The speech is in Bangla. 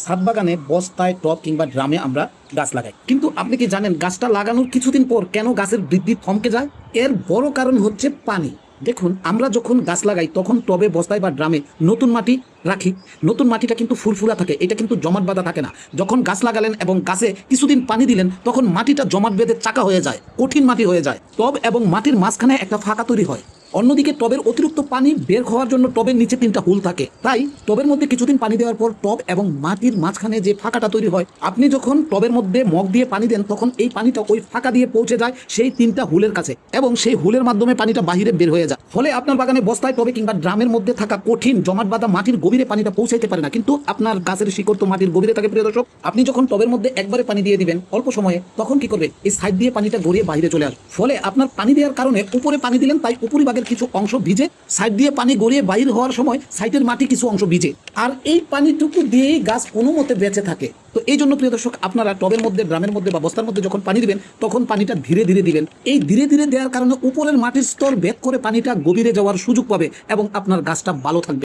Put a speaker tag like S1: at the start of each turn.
S1: ছাদ বাগানে বস্তায় টব কিংবা ড্রামে আমরা গাছ লাগাই, কিন্তু আপনি কি জানেন গাছটা লাগানোর কিছুদিন পর কেন গাছের বৃদ্ধি থমকে যায়? এর বড় কারণ হচ্ছে পানি। দেখুন, আমরা যখন গাছ লাগাই তখন টবে, বস্তায় বা ড্রামে নতুন মাটি রাখি। নতুন মাটিটা কিন্তু ফুরফুরা থাকে, এটা কিন্তু জমাট বাঁধা থাকে না। যখন গাছ লাগালেন এবং গাছে কিছুদিন পানি দিলেন তখন মাটিটা জমাট বেঁধে চাকা হয়ে যায়, কঠিন মাটি হয়ে যায়। টব এবং মাটির মাঝখানে একটা ফাঁকা তৈরি হয়। অন্যদিকে টবের অতিরিক্ত পানি বের হওয়ার জন্য টবের নিচে 3টা হুল থাকে, তাই টবের মধ্যে কিছুদিন পানি দেওয়ার পর টব এবং মাটির মাঝখানে যে ফাঁকাটা তৈরি হয়, আপনি যখন টবের মধ্যে মগ দিয়ে পানি দেন তখন এই পানিটা ওই ফাঁকা দিয়ে পৌঁছে যায় সেই 3টা হুলের কাছে এবং সেই হুলের মাধ্যমে পানিটা বাহিরে বের হয়ে যায়। ফলে আপনার বাগানে বস্তায়, টবে কিংবা ড্রামের মধ্যে থাকা কঠিন জমাট বাঁধা মাটির গভীরে পানিটা পৌঁছাইতে পারে না, কিন্তু আপনার গাছের শিকড় তো মাটির গভীরে থাকে। প্রিয় দর্শক, আপনি যখন টবের মধ্যে একবারে পানি দিয়ে দিবেন অল্প সময়ে, তখন কি করবে, এই সাইড দিয়ে পানিটা গড়িয়ে বাইরে চলে আসবে। ফলে আপনার পানি দেওয়ার কারণে উপরে পানি দিলেন, তাই উপরিভাগের কিছু অংশ ভিজে, সাইড দিয়ে পানি গড়িয়ে বাইরে হওয়ার সময় সাইডের মাটি কিছু অংশ ভিজে, আর এই পানিটুকু দিয়েই গাছ কোনো মতে বেঁচে থাকে। তো এই জন্য প্রিয় দর্শক, আপনারা টবের মধ্যে, ড্রামের মধ্যে বা বস্তার মধ্যে যখন পানি দিবেন তখন পানিটা ধীরে ধীরে দিবেন। এই ধীরে ধীরে দেওয়ার কারণে উপরের মাটির স্তর ভেদ করে পানিটা গভীরে যাওয়ার সুযোগ পাবে এবং আপনার গাছটা ভালো থাকবে।